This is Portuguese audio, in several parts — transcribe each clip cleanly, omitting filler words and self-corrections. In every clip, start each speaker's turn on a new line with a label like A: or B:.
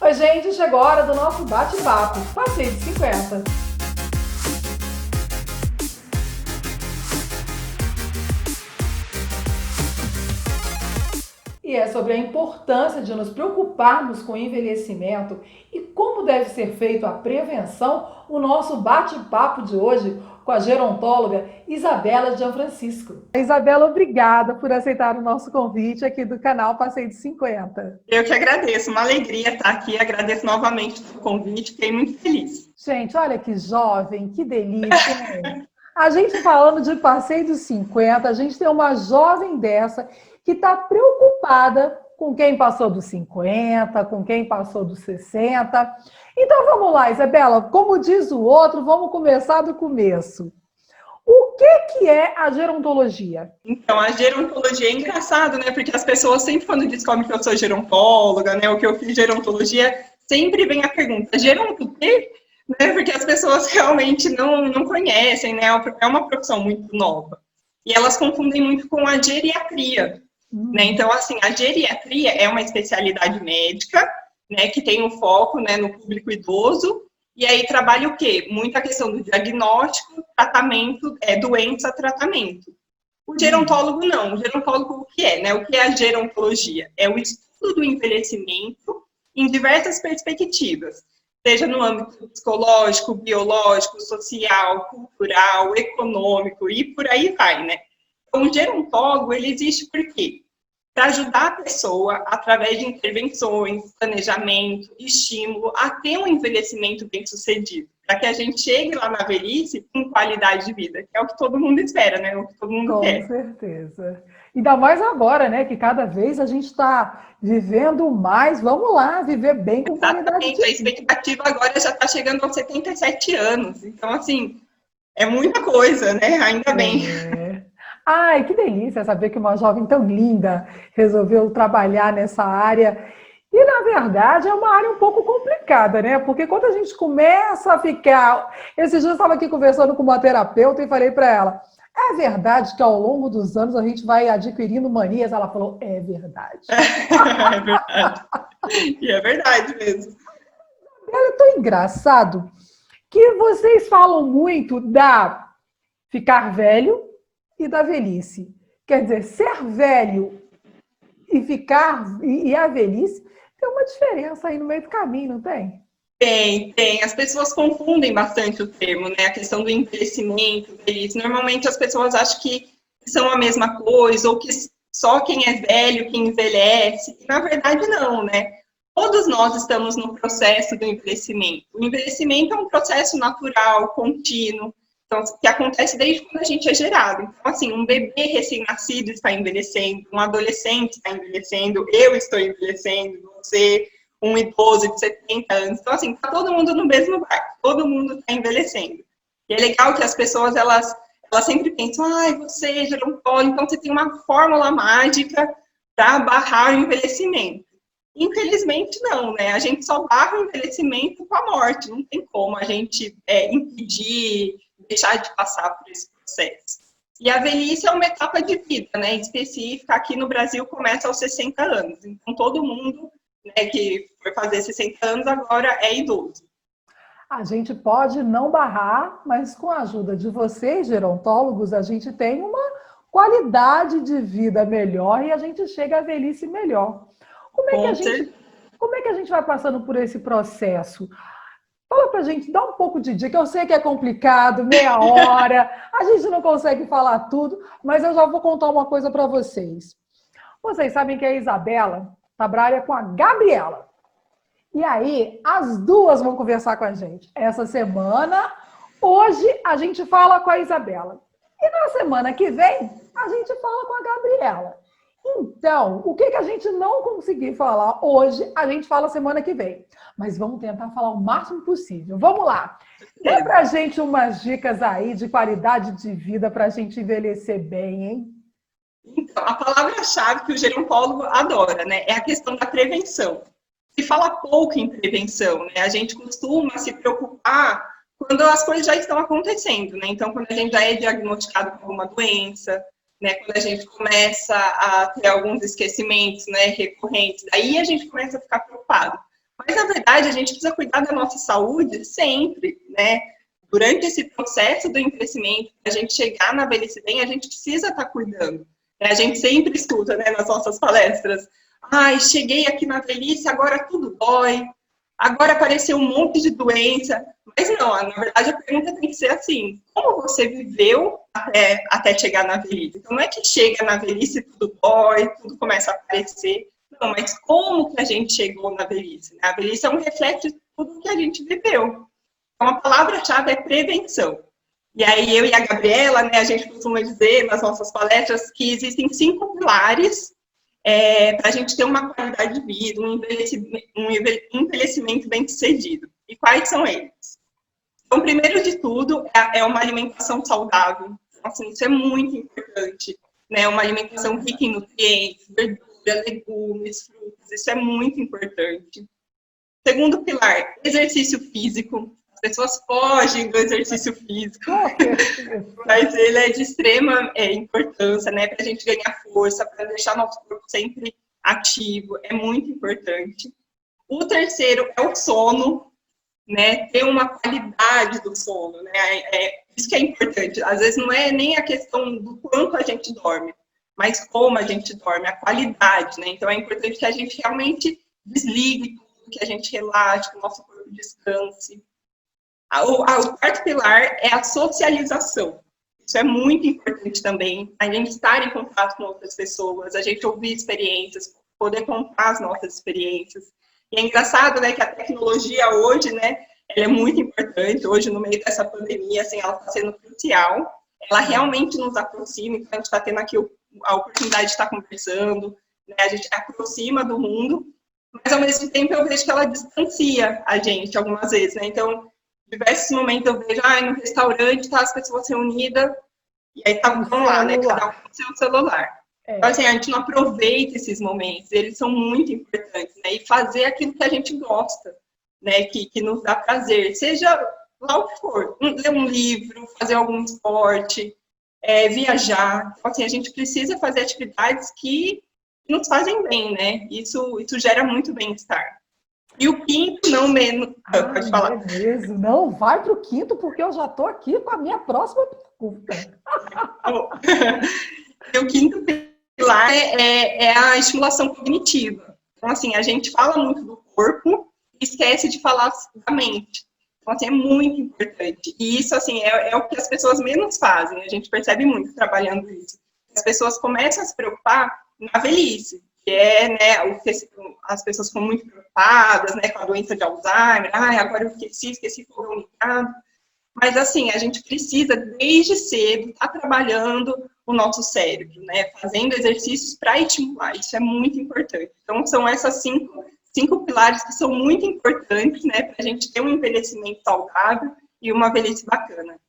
A: Oi, gente, chegou a hora do nosso bate-papo. Passei de 50. E é sobre a importância de nos preocuparmos com o envelhecimento e como deve ser feita a prevenção, o nosso bate-papo de hoje com a gerontóloga Isabela Gianfrancisco. Isabela, obrigada por aceitar o nosso convite aqui do canal Passei de 50.
B: Eu que agradeço, uma alegria estar aqui, agradeço novamente o convite, fiquei muito feliz.
A: Gente, olha que jovem, que delícia, hein? A gente falando de Passei dos 50, a gente tem uma jovem dessa que está preocupada com quem passou dos 50, com quem passou dos 60. Então vamos lá, Isabela, como diz o outro, vamos começar do começo. O que é a gerontologia?
B: Então, a gerontologia é engraçado, né? Porque as pessoas sempre, quando descobrem que eu sou gerontóloga, né? Ou que eu fiz gerontologia, sempre vem a pergunta, geronto o quê? Né? Porque as pessoas realmente não conhecem, né? É uma profissão muito nova. E elas confundem muito com a geriatria. Né? Então, assim, a geriatria é uma especialidade médica, né, que tem um foco, né, no público idoso, e aí trabalha o quê? Muita questão do diagnóstico, tratamento, doença, tratamento. O gerontólogo não. O gerontólogo o que é, né? O que é a gerontologia? É o estudo do envelhecimento em diversas perspectivas, seja no âmbito psicológico, biológico, social, cultural, econômico e por aí vai, né? Então, o gerontólogo, ele existe por quê? Para ajudar a pessoa, através de intervenções, planejamento, estímulo, a ter um envelhecimento bem-sucedido, para que a gente chegue lá na velhice com qualidade de vida, que é o que todo mundo espera, né? O que todo mundo quer.
A: Com certeza. Ainda mais agora, né? Que cada vez a gente está vivendo mais. Vamos lá, viver bem com qualidade de vida.
B: A expectativa agora já está chegando aos 77 anos. Então, assim, é muita coisa, né? Ainda bem.
A: Ai, que delícia saber que uma jovem tão linda resolveu trabalhar nessa área. E, na verdade, é uma área um pouco complicada, né? Porque quando a gente começa a ficar... Esses dias eu estava aqui conversando com uma terapeuta e falei para ela, é verdade que ao longo dos anos a gente vai adquirindo manias? Ela falou, é verdade.
B: É verdade. E é verdade mesmo.
A: É tão engraçado que vocês falam muito da ficar velho e da velhice. Quer dizer, ser velho e ficar e a velhice tem uma diferença aí no meio do caminho, não tem?
B: Tem. As pessoas confundem bastante o termo, né? A questão do envelhecimento, velhice. Normalmente as pessoas acham que são a mesma coisa, ou que só quem é velho que envelhece. Na verdade, não, né? Todos nós estamos no processo do envelhecimento. O envelhecimento é um processo natural, contínuo, então, que acontece desde quando a gente é gerado. Então, assim, um bebê recém-nascido está envelhecendo, um adolescente está envelhecendo, eu estou envelhecendo, você, um idoso de 70 anos. Então, assim, está todo mundo no mesmo barco, todo mundo está envelhecendo. E é legal que as pessoas, elas sempre pensam, você, gerontólogo, então você tem uma fórmula mágica para barrar o envelhecimento. Infelizmente, não, né? A gente só barra o envelhecimento com a morte, não tem como a gente impedir, deixar de passar por esse processo. E a velhice é uma etapa de vida, né, específica. Aqui no Brasil começa aos 60 anos. Então, todo mundo, né, que for fazer 60 anos agora é idoso.
A: A gente pode não barrar, mas com a ajuda de vocês, gerontólogos, a gente tem uma qualidade de vida melhor e a gente chega à velhice melhor. Como é que a gente vai passando por esse processo? Fala pra gente, dá um pouco de dica. Eu sei que é complicado, meia hora, a gente não consegue falar tudo, mas eu já vou contar uma coisa para vocês. Vocês sabem que a Isabela trabalha com a Gabriela. E aí, as duas vão conversar com a gente. Essa semana, hoje, a gente fala com a Isabela. E na semana que vem, a gente fala com a Gabriela. Então, o que a gente não conseguir falar hoje, a gente fala semana que vem. Mas vamos tentar falar o máximo possível. Vamos lá. Dá pra gente umas dicas aí de qualidade de vida para a gente envelhecer bem, hein?
B: Então, a palavra-chave que o gerontólogo adora, né, é a questão da prevenção. Se fala pouco em prevenção, né? A gente costuma se preocupar quando as coisas já estão acontecendo, né? Então, quando a gente já é diagnosticado com alguma doença, né, quando a gente começa a ter alguns esquecimentos, né, recorrentes, aí a gente começa a ficar preocupado. Mas, na verdade, a gente precisa cuidar da nossa saúde sempre, né? Durante esse processo do envelhecimento, para a gente chegar na velhice bem, a gente precisa estar cuidando. A gente sempre escuta, né, nas nossas palestras, ai, cheguei aqui na velhice, agora tudo dói, agora apareceu um monte de doença. Mas não, na verdade a pergunta tem que ser assim, como você viveu até chegar na velhice? Então não é que chega na velhice e tudo dói, tudo começa a aparecer. Não, mas como que a gente chegou na velhice? A velhice é um reflexo de tudo que a gente viveu. Então a palavra-chave é prevenção. E aí eu e a Gabriela, né, a gente costuma dizer nas nossas palestras que existem 5 pilares para a gente ter uma qualidade de vida, um envelhecimento bem-sucedido. E quais são eles? Então, primeiro de tudo, é uma alimentação saudável. Então, assim, isso é muito importante, né? Uma alimentação rica em nutrientes, verdura, legumes, frutas, isso é muito importante. Segundo pilar, exercício físico. As pessoas fogem do exercício físico, mas ele é de extrema importância, né? Para a gente ganhar força, para deixar nosso corpo sempre ativo, é muito importante. O terceiro é o sono, né? Ter uma qualidade do sono, né? Isso que é importante. Às vezes não é nem a questão do quanto a gente dorme, mas como a gente dorme, a qualidade, né? Então é importante que a gente realmente desligue tudo, que a gente relaxe, que o nosso corpo descanse. O quarto pilar é a socialização. Isso é muito importante também, a gente estar em contato com outras pessoas, a gente ouvir experiências, poder contar as nossas experiências. E é engraçado, né, que a tecnologia hoje, né, ela é muito importante. Hoje, no meio dessa pandemia, assim, ela está sendo crucial. Ela realmente nos aproxima, então a gente está tendo aqui a oportunidade de estar conversando, né, a gente aproxima do mundo, mas ao mesmo tempo eu vejo que ela distancia a gente algumas vezes, né? Então, diversos momentos eu vejo, no restaurante tá as pessoas reunidas, e aí vão lá, né, cada um com seu celular. Então, assim, a gente não aproveita esses momentos, eles são muito importantes, né, e fazer aquilo que a gente gosta, né, que nos dá prazer, seja lá o que for, ler um livro, fazer algum esporte, viajar. Então, assim, a gente precisa fazer atividades que nos fazem bem, né, isso gera muito bem-estar. E o quinto, não menos... pode falar.
A: Beleza. Não, vai para o quinto, porque eu já estou aqui com a minha próxima pergunta.
B: E o quinto pilar é a estimulação cognitiva. Então, assim, a gente fala muito do corpo e esquece de falar da mente. Então, assim, é muito importante. E isso, assim, é o que as pessoas menos fazem. A gente percebe muito trabalhando isso. As pessoas começam a se preocupar na velhice, que é, né, o que as pessoas ficam muito preocupadas, né, com a doença de Alzheimer, agora eu esqueci comunicado. Mas, assim, a gente precisa, desde cedo, estar trabalhando o nosso cérebro, né, fazendo exercícios para estimular, isso é muito importante. Então, são essas cinco pilares que são muito importantes, né, para a gente ter um envelhecimento saudável e uma velhice bacana.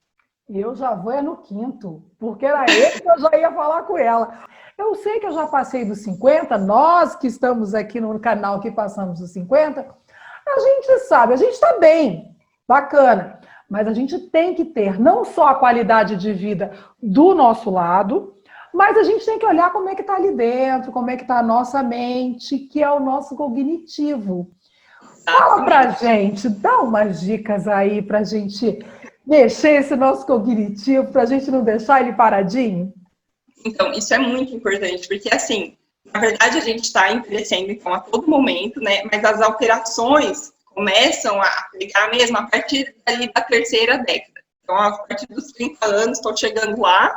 A: E eu já vou no quinto, porque era esse que eu já ia falar com ela. Eu sei que eu já passei dos 50, nós que estamos aqui no canal que passamos dos 50, a gente sabe, a gente está bem, bacana, mas a gente tem que ter não só a qualidade de vida do nosso lado, mas a gente tem que olhar como é que está ali dentro, como é que está a nossa mente, que é o nosso cognitivo. Fala pra gente, dá umas dicas aí pra gente mexer esse nosso cognitivo, pra gente não deixar ele paradinho.
B: Então, isso é muito importante, porque, assim, na verdade, a gente está envelhecendo, então, a todo momento, né? Mas as alterações começam a pegar mesmo a partir ali da terceira década. Então, a partir dos 30 anos, estou chegando lá,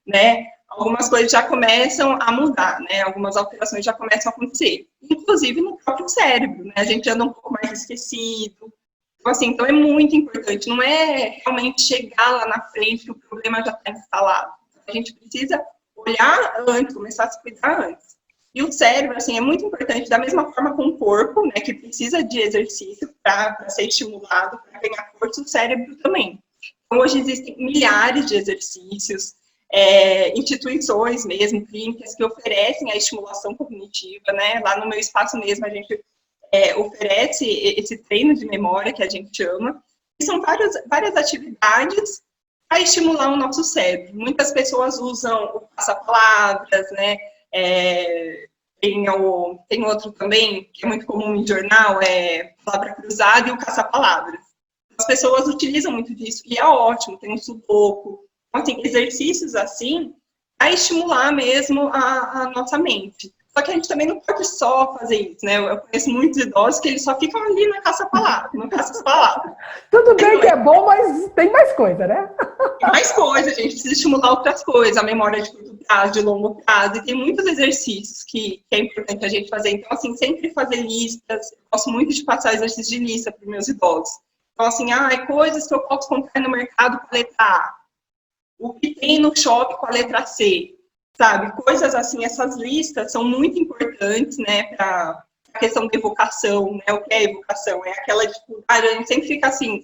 B: né? Algumas coisas já começam a mudar, né? Algumas alterações já começam a acontecer. Inclusive no próprio cérebro, né? A gente anda um pouco mais esquecido. Então, assim, então é muito importante. Não é realmente chegar lá na frente que o problema já está instalado. A gente precisa olhar antes, começar a se cuidar antes. E o cérebro, assim, é muito importante, da mesma forma com o corpo, né, que precisa de exercício para ser estimulado, para ganhar força, o cérebro também. Então, hoje existem milhares de exercícios, instituições mesmo, clínicas, que oferecem a estimulação cognitiva, né, lá no meu espaço mesmo a gente oferece esse treino de memória, que a gente chama, e são várias atividades para estimular o nosso cérebro. Muitas pessoas usam o passa-palavras, né? Tem outro também, que é muito comum em jornal, é palavra cruzada e o caça-palavras. As pessoas utilizam muito disso, e é ótimo, tem um sudoku. Então, assim, exercícios assim, a estimular mesmo a nossa mente. Só que a gente também não pode só fazer isso, né? Eu conheço muitos idosos que eles só ficam ali na caça-palavras, no caça-palavras.
A: Tudo bem que é bom, mas tem mais coisa, né?
B: Tem mais coisa, a gente precisa estimular outras coisas, a memória de curto prazo, de longo prazo, e tem muitos exercícios que é importante a gente fazer. Então, assim, sempre fazer listas. Eu gosto muito de passar exercícios de lista para os meus idosos. Então, assim, coisas que eu posso comprar no mercado com a letra A. O que tem no shopping com a letra C. Sabe? Coisas assim, essas listas são muito importantes, né, para a questão da evocação, né? O que é evocação? É aquela dificuldade, a gente sempre fica assim,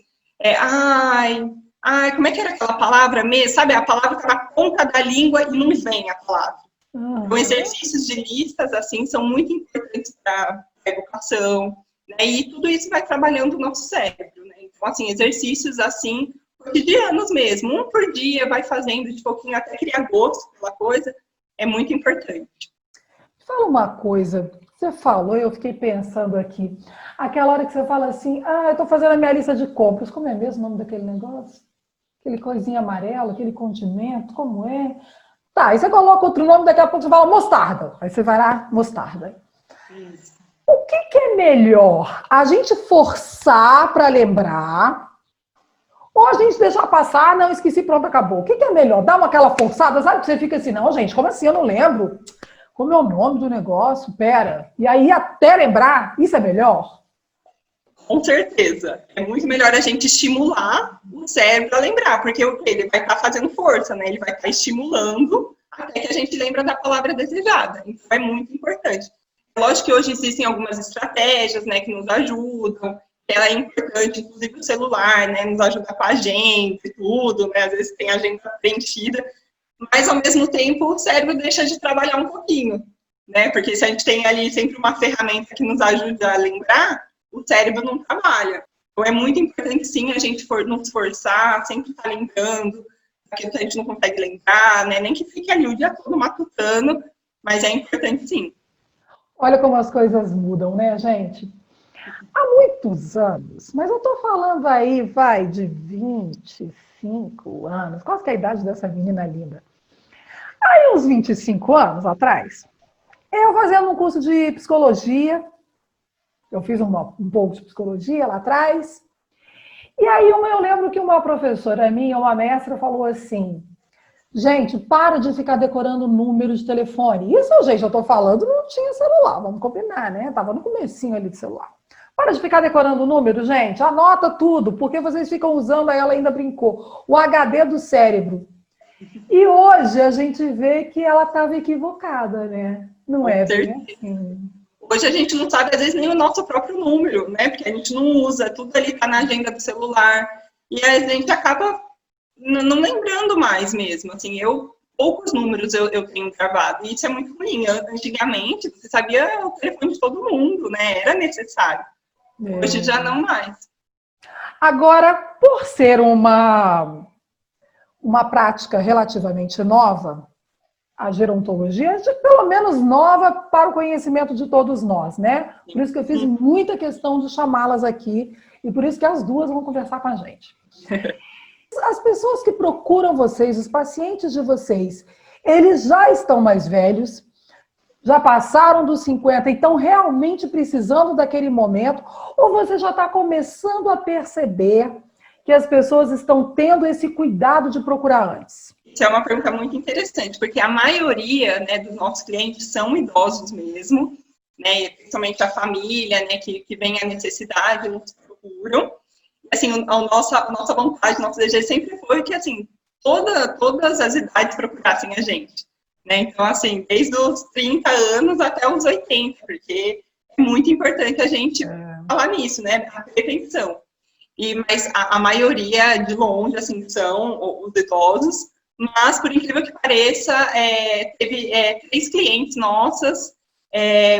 B: como é que era aquela palavra mesmo? Sabe, a palavra está na ponta da língua e não vem a palavra. Então, exercícios de listas, assim, são muito importantes para a evocação, né? E tudo isso vai trabalhando o nosso cérebro, né? Então, assim, exercícios, assim, cotidianos mesmo, um por dia, vai fazendo de pouquinho até criar gosto pela coisa, é muito importante.
A: Fala uma coisa, você falou, eu fiquei pensando aqui, aquela hora que você fala assim, eu estou fazendo a minha lista de compras, como é mesmo o nome daquele negócio? Aquele coisinha amarelo, aquele condimento, como é? Tá, aí você coloca outro nome, daqui a pouco você fala mostarda, aí você vai lá, mostarda. Isso. O que é melhor? A gente forçar para lembrar, ou a gente deixar passar, não, esqueci, pronto, acabou. O que é melhor? Dar aquela forçada, sabe? Que você fica assim, não, gente, como assim? Eu não lembro. Como é o nome do negócio? Pera. E aí, até lembrar, isso é melhor?
B: Com certeza. É muito melhor a gente estimular o cérebro a lembrar, porque ele vai estar fazendo força, né? Ele vai estar estimulando até que a gente lembra da palavra desejada. Então, é muito importante. Lógico que hoje existem algumas estratégias, né, que nos ajudam. Ela é importante, inclusive o celular, né, nos ajuda com a agenda e tudo, né, às vezes tem a agenda preenchida, mas ao mesmo tempo o cérebro deixa de trabalhar um pouquinho, né, porque se a gente tem ali sempre uma ferramenta que nos ajuda a lembrar, o cérebro não trabalha. Então é muito importante sim a gente nos esforçar, sempre estar lembrando aquilo que a gente não consegue lembrar, né, nem que fique ali o dia todo matutando, mas é importante sim.
A: Olha como as coisas mudam, né, gente? Há muitos anos, mas eu tô falando aí, vai, de 25 anos. Qual que é a idade dessa menina linda? Aí, uns 25 anos atrás, eu fazendo um curso de psicologia, eu fiz um pouco de psicologia lá atrás, e aí eu lembro que uma professora minha, uma mestra, falou assim, gente, para de ficar decorando números de telefone. Isso, gente, eu tô falando, não tinha celular, vamos combinar, né? Tava no comecinho ali do celular. Para de ficar decorando número, gente. Anota tudo, porque vocês ficam usando, aí ela ainda brincou, o HD do cérebro. E hoje a gente vê que ela estava equivocada, né? Não é bem assim.
B: Hoje a gente não sabe, às vezes, nem o nosso próprio número, né? Porque a gente não usa, tudo ali está na agenda do celular. E a gente acaba não lembrando mais mesmo. Assim, poucos números eu tenho gravado. E isso é muito ruim. Antigamente, você sabia o telefone de todo mundo, né? Era necessário. Hoje já não mais.
A: Agora, por ser uma prática relativamente nova, a gerontologia, pelo menos nova para o conhecimento de todos nós, né? Por isso que eu fiz muita questão de chamá-las aqui e por isso que as duas vão conversar com a gente. As pessoas que procuram vocês, os pacientes de vocês, eles já estão mais velhos, já passaram dos 50 e estão realmente precisando daquele momento, ou você já está começando a perceber que as pessoas estão tendo esse cuidado de procurar antes?
B: Isso é uma pergunta muito interessante, porque a maioria, né, dos nossos clientes são idosos mesmo, né, principalmente a família, né, que vem a necessidade, nos procuram. Assim, a nossa vontade, nosso desejo sempre foi que, assim, todas as idades procurassem a gente, né, então, assim, desde os 30 anos até os 80, porque é muito importante a gente falar nisso, né, a prevenção. Mas a maioria, de longe, assim, são os idosos, mas, por incrível que pareça, teve 3 clientes nossas,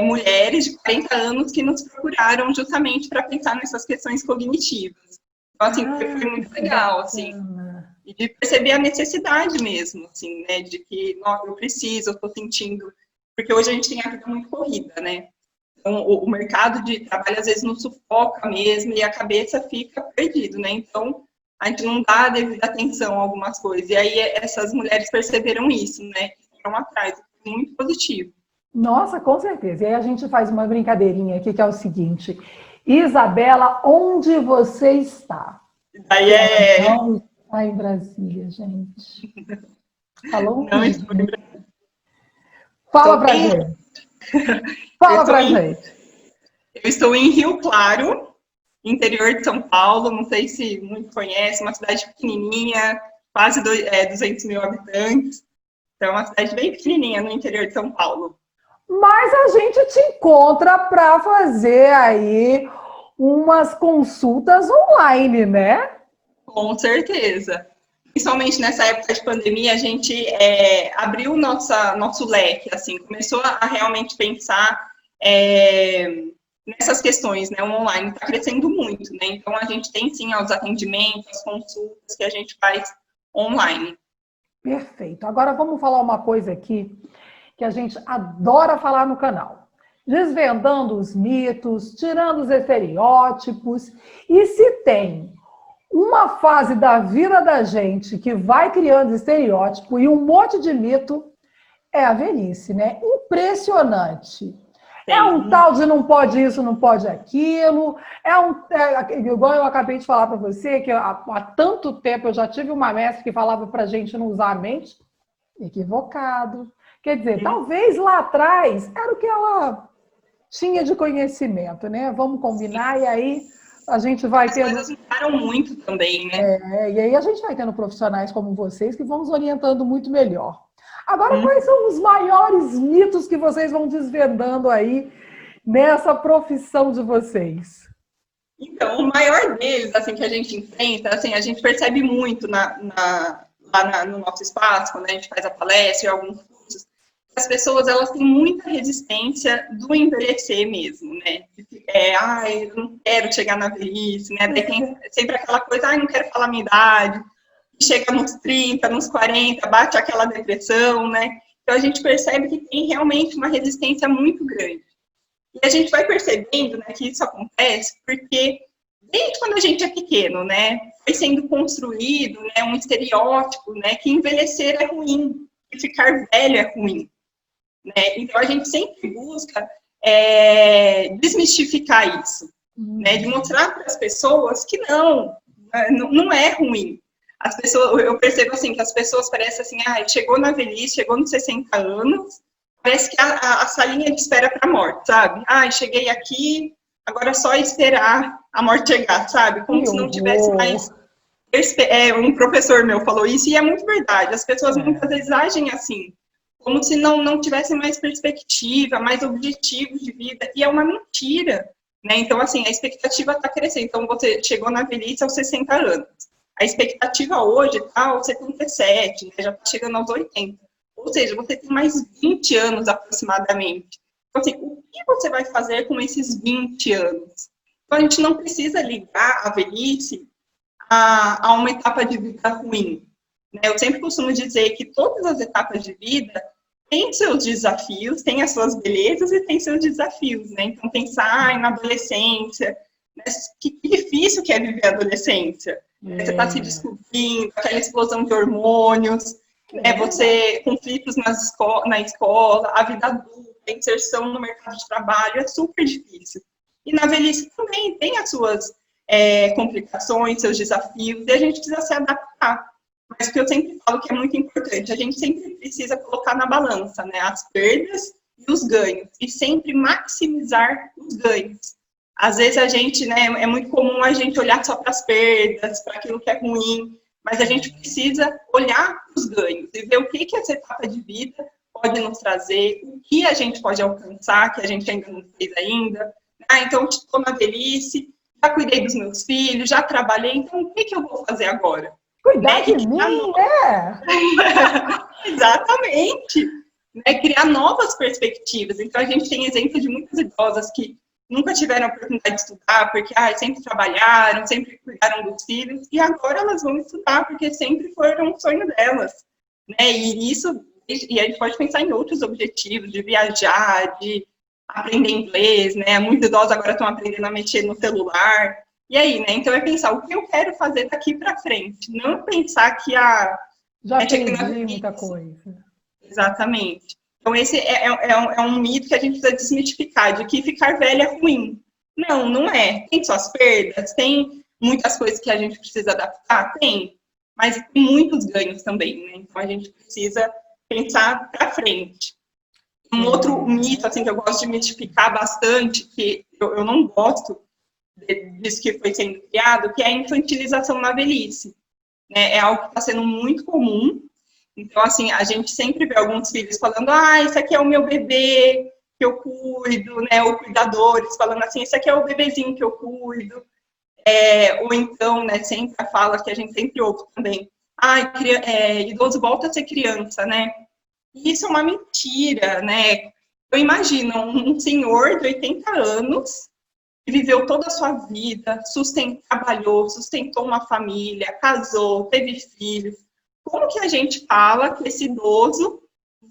B: mulheres de 40 anos, que nos procuraram justamente para pensar nessas questões cognitivas. Então, assim, foi muito legal, assim, e de perceber a necessidade mesmo, assim, né, de que, eu preciso, eu estou sentindo porque hoje a gente tem a vida muito corrida, né? Então, o mercado de trabalho, às vezes, nos sufoca mesmo e a cabeça fica perdida, né? Então, a gente não dá a devida atenção a algumas coisas. E aí, essas mulheres perceberam isso, né? Foram atrás, muito positivo.
A: Nossa, com certeza. E aí a gente faz uma brincadeirinha aqui, que é o seguinte. Isabela, onde você está?
B: Daí
A: Não está em Brasília, gente. Falou?
B: Não estou em Brasília.
A: Fala pra gente. Fala pra gente.
B: Eu estou em Rio Claro, interior de São Paulo. Não sei se muito conhece, uma cidade pequenininha, quase 200 mil habitantes. Então, é uma cidade bem pequenininha no interior de São Paulo.
A: Mas a gente te encontra para fazer aí umas consultas online, né?
B: Com certeza. Principalmente nessa época de pandemia, a gente abriu nosso leque, assim, começou a realmente pensar nessas questões, né? O online está crescendo muito, né? Então, a gente tem, sim, os atendimentos, as consultas que a gente faz online.
A: Perfeito. Agora, vamos falar uma coisa aqui que a gente adora falar no canal. Desvendando os mitos, tirando os estereótipos. E se tem uma fase da vida da gente que vai criando estereótipo e um monte de mito, é a velhice, né? Impressionante. Sim. É um tal de não pode isso, não pode aquilo. Igual eu acabei de falar para você, que há tanto tempo eu já tive uma mestre que falava para a gente não usar a mente. Equivocado. Quer dizer, talvez lá atrás era o que ela tinha de conhecimento, né? Vamos combinar e aí a gente vai tendo...
B: As coisas mudaram muito também, né?
A: E aí a gente vai tendo profissionais como vocês que vão nos orientando muito melhor. Agora, quais são os maiores mitos que vocês vão desvendando aí nessa profissão de vocês?
B: Então, o maior deles, assim, que a gente enfrenta, assim, a gente percebe muito lá no nosso espaço, quando a gente faz a palestra e alguns cursos, as pessoas, elas têm muita resistência do envelhecer mesmo, né? Eu não quero chegar na velhice, né? Daí tem sempre aquela coisa, não quero falar a minha idade, chega nos 30, nos 40, bate aquela depressão, né? Então, a gente percebe que tem realmente uma resistência muito grande. E a gente vai percebendo, né, que isso acontece porque, desde quando a gente é pequeno, né, foi sendo construído, né, um estereótipo, né, que envelhecer é ruim, que ficar velho é ruim. Né? Então, a gente sempre busca desmistificar isso, né? De mostrar para as pessoas que não é ruim. As pessoas, eu percebo assim, que as pessoas parecem assim, chegou na velhice, chegou nos 60 anos, parece que a salinha de espera para a morte, sabe? Cheguei aqui, agora é só esperar a morte chegar, sabe? Como se não tivesse mais... Um professor meu falou isso, e é muito verdade. As pessoas muitas vezes agem assim, como se não tivessem mais perspectiva, mais objetivos de vida, e é uma mentira, né? Então, assim, a expectativa está crescendo. Então, você chegou na velhice aos 60 anos. A expectativa hoje está aos 77, né? Já está chegando aos 80. Ou seja, você tem mais 20 anos aproximadamente. Então, assim, o que você vai fazer com esses 20 anos? Então, a gente não precisa ligar a velhice a uma etapa de vida ruim. Eu sempre costumo dizer que todas as etapas de vida têm seus desafios, têm as suas belezas e têm seus desafios, né? Então, pensar na adolescência, né? Que difícil que é viver a adolescência. Você está se descobrindo, aquela explosão de hormônios, né? Você, conflitos na escola, a vida adulta, a inserção no mercado de trabalho, é super difícil. E na velhice também tem as suas complicações, seus desafios, e a gente precisa se adaptar. Mas o que eu sempre falo que é muito importante, a gente sempre precisa colocar na balança, né, as perdas e os ganhos, e sempre maximizar os ganhos. Às vezes a gente, né, é muito comum a gente olhar só para as perdas, para aquilo que é ruim, mas a gente precisa olhar os ganhos e ver o que essa etapa de vida pode nos trazer, o que a gente pode alcançar, que a gente ainda não fez ainda. Então, estou na velhice, já cuidei dos meus filhos, já trabalhei, então o que eu vou fazer agora?
A: Cuidar de mim, né?
B: Exatamente. Né? Criar novas perspectivas. Então, a gente tem exemplo de muitas idosas que nunca tiveram a oportunidade de estudar, porque sempre trabalharam, sempre cuidaram dos filhos, e agora elas vão estudar, porque sempre foram um sonho delas. Né? E isso E a gente pode pensar em outros objetivos, de viajar, de aprender inglês, né? Muitos idosos agora estão aprendendo a mexer no celular. E aí, né? Então é pensar o que eu quero fazer daqui para frente. Não pensar que
A: Já aprendi muita coisa.
B: Exatamente. Então esse é um mito que a gente precisa desmistificar, de que ficar velho é ruim. Não, não é. Tem suas perdas, tem muitas coisas que a gente precisa adaptar, tem. Mas tem muitos ganhos também, né? Então a gente precisa pensar para frente. Um outro mito, assim, que eu gosto de mitificar bastante, que eu não gosto disso que foi sendo criado, que é a infantilização na velhice. Né? É algo que está sendo muito comum. Então, assim, a gente sempre vê alguns filhos falando, esse aqui é o meu bebê que eu cuido, né? Ou cuidadores falando assim, esse aqui é o bebezinho que eu cuido. Ou então, né, sempre a fala que a gente sempre ouve também, idoso volta a ser criança, né? E isso é uma mentira, né? Eu imagino um senhor de 80 anos que viveu toda a sua vida, trabalhou, sustentou uma família, casou, teve filhos. Como que a gente fala que esse idoso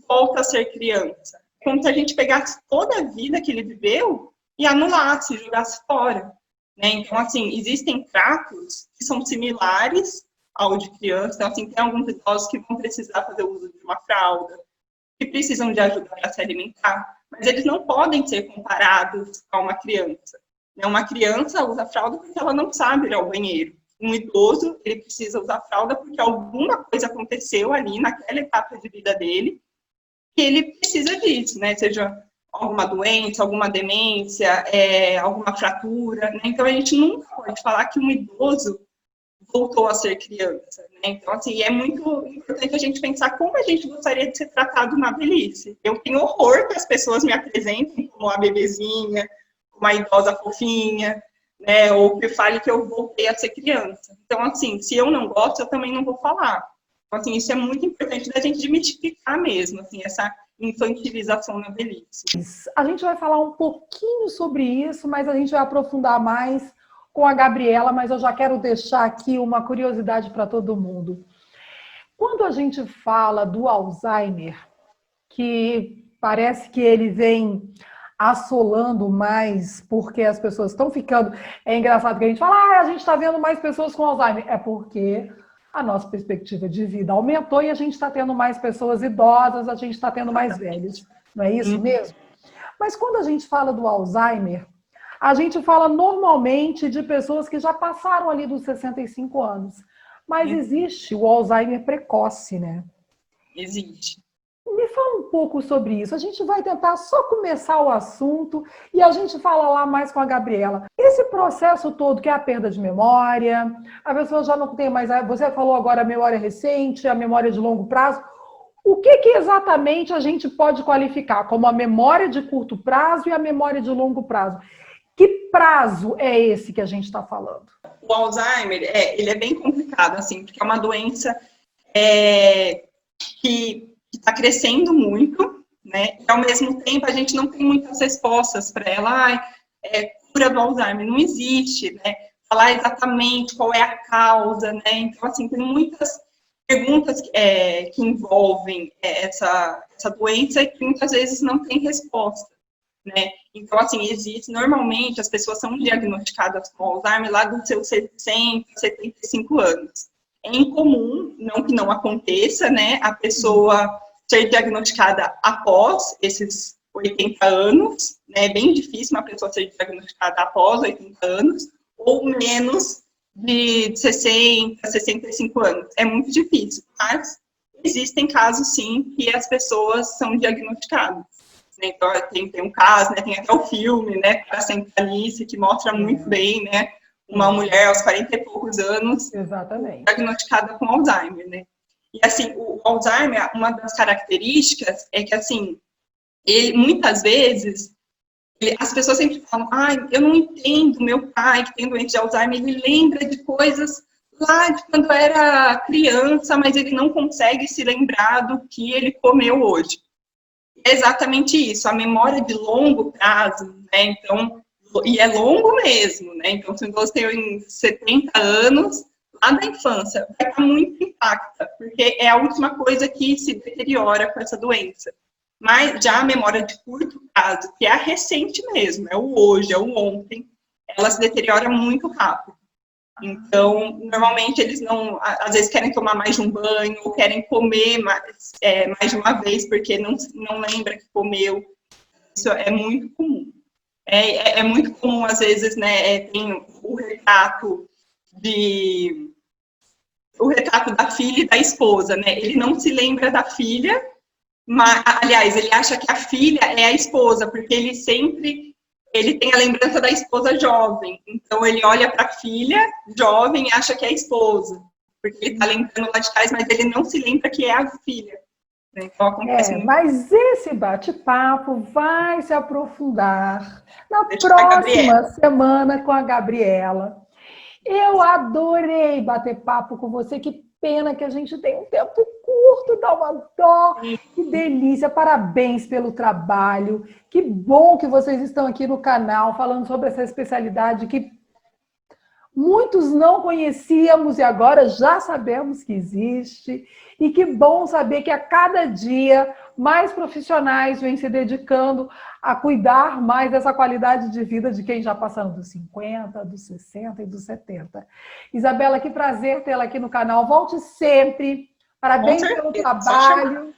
B: volta a ser criança? Como se a gente pegasse toda a vida que ele viveu e anulasse, jogasse fora. Né? Então, assim, existem tratos que são similares ao de criança. Então, assim, tem alguns idosos que vão precisar fazer uso de uma fralda, que precisam de ajuda para se alimentar, mas eles não podem ser comparados a uma criança. Uma criança usa fralda porque ela não sabe ir ao banheiro. Um idoso, ele precisa usar fralda porque alguma coisa aconteceu ali naquela etapa de vida dele que ele precisa disso, né? Seja alguma doença, alguma demência, alguma fratura, né? Então, a gente nunca pode falar que um idoso voltou a ser criança, né? Então, assim, é muito importante a gente pensar como a gente gostaria de ser tratado na velhice. Eu tenho horror que as pessoas me apresentem como uma bebezinha, uma idosa fofinha, né? Ou que fale que eu voltei a ser criança. Então, assim, se eu não gosto, eu também não vou falar. Então, assim, isso é muito importante da gente desmitificar mesmo, assim, essa infantilização na velhice.
A: A gente vai falar um pouquinho sobre isso, mas a gente vai aprofundar mais com a Gabriela, mas eu já quero deixar aqui uma curiosidade para todo mundo. Quando a gente fala do Alzheimer, que parece que ele vem assolando mais porque as pessoas estão ficando... É engraçado que a gente fala, a gente está vendo mais pessoas com Alzheimer. É porque a nossa perspectiva de vida aumentou e a gente está tendo mais pessoas idosas, a gente está tendo mais velhos. Não é isso mesmo? Mas quando a gente fala do Alzheimer, a gente fala normalmente de pessoas que já passaram ali dos 65 anos. Mas existe o Alzheimer precoce, né?
B: Existe.
A: Me fala um pouco sobre isso. A gente vai tentar só começar o assunto e a gente fala lá mais com a Gabriela. Esse processo todo, que é a perda de memória, a pessoa já não tem mais... Você falou agora a memória recente, a memória de longo prazo. O que exatamente a gente pode qualificar como a memória de curto prazo e a memória de longo prazo? Que prazo é esse que a gente está falando?
B: O Alzheimer, ele é bem complicado, assim, porque é uma doença que está crescendo muito, né? E, ao mesmo tempo, a gente não tem muitas respostas para ela. Cura do Alzheimer não existe, né? Falar exatamente qual é a causa, né? Então, assim, tem muitas perguntas que envolvem essa doença e que muitas vezes não tem resposta. Né? Então, assim, normalmente as pessoas são diagnosticadas com Alzheimer lá dos seus 60, 75 anos. É incomum, não que não aconteça, né, a pessoa ser diagnosticada após esses 80 anos, né, é bem difícil uma pessoa ser diagnosticada após 80 anos, ou menos de 60, 65 anos. É muito difícil, mas existem casos, sim, que as pessoas são diagnosticadas. Então, tem um caso, né, tem até o filme, né, Para Sempre Alice, que mostra muito bem, né, uma mulher aos 40 e poucos anos,
A: exatamente,
B: diagnosticada com Alzheimer, né. E, assim, o Alzheimer, uma das características é que, assim, ele, muitas vezes, as pessoas sempre falam, eu não entendo, meu pai, que tem doença de Alzheimer, ele lembra de coisas lá de quando era criança, mas ele não consegue se lembrar do que ele comeu hoje. É exatamente isso, a memória de longo prazo, né, então, e é longo mesmo, né, então, se você tem 70 anos, a da infância vai estar muito intacta, porque é a última coisa que se deteriora com essa doença. Mas já a memória de curto prazo, que é a recente mesmo, é o hoje, é o ontem, ela se deteriora muito rápido. Então, normalmente eles não, às vezes querem tomar mais de um banho, ou querem comer mais de uma vez, porque não lembra que comeu. Isso é muito comum. É muito comum, às vezes, né, tem o retrato da filha e da esposa, né? Ele não se lembra da filha, mas, aliás, ele acha que a filha é a esposa, porque ele tem a lembrança da esposa jovem. Então, ele olha para a filha jovem e acha que é a esposa, porque ele está lembrando lá de trás, mas ele não se lembra que é a filha. Então, acontece muito.
A: Mas esse bate-papo vai se aprofundar na próxima semana com a Gabriela. Eu adorei bater papo com você. Que pena que a gente tem um tempo curto, dá uma dó. Que delícia, parabéns pelo trabalho. Que bom que vocês estão aqui no canal falando sobre essa especialidade que muitos não conhecíamos e agora já sabemos que existe. E que bom saber que a cada dia mais profissionais vêm se dedicando a cuidar mais dessa qualidade de vida de quem já passaram dos 50, dos 60 e dos 70. Isabela, que prazer tê-la aqui no canal. Volte sempre. Parabéns pelo trabalho.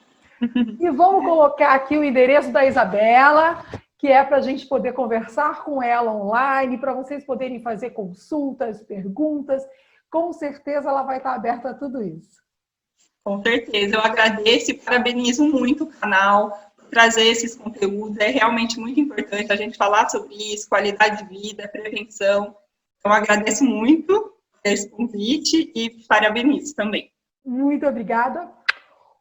A: E vamos colocar aqui o endereço da Isabela, que é para a gente poder conversar com ela online, para vocês poderem fazer consultas, perguntas. Com certeza ela vai estar aberta a tudo isso.
B: Com certeza. Eu agradeço e parabenizo muito o canal por trazer esses conteúdos. É realmente muito importante a gente falar sobre isso, qualidade de vida, prevenção. Então, agradeço muito esse convite e parabenizo também.
A: Muito obrigada.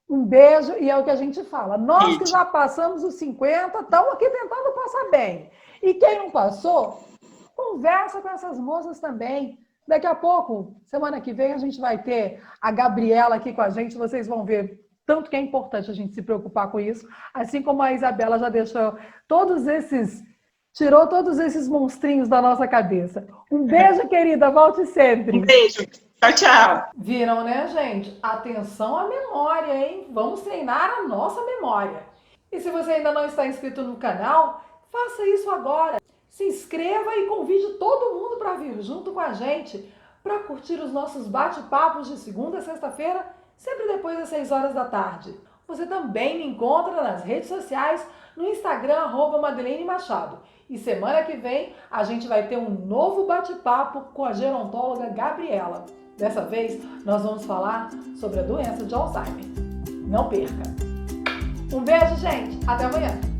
A: Um beijo, e é o que a gente fala. Nós que já passamos os 50, estamos aqui tentando passar bem. E quem não passou, conversa com essas moças também. Daqui a pouco, semana que vem, a gente vai ter a Gabriela aqui com a gente. Vocês vão ver tanto que é importante a gente se preocupar com isso. Assim como a Isabela já deixou tirou todos esses monstrinhos da nossa cabeça. Um beijo, querida. Volte sempre.
B: Um beijo. Tchau, tchau.
A: Viram, né, gente? Atenção à memória, hein? Vamos treinar a nossa memória. E se você ainda não está inscrito no canal, faça isso agora. Se inscreva e convide todo mundo para vir junto com a gente para curtir os nossos bate-papos de segunda a sexta-feira, sempre depois das 6 horas da tarde. Você também me encontra nas redes sociais, no Instagram, @Madeleine Machado. E semana que vem a gente vai ter um novo bate-papo com a gerontóloga Gabriela. Dessa vez nós vamos falar sobre a doença de Alzheimer. Não perca! Um beijo, gente! Até amanhã!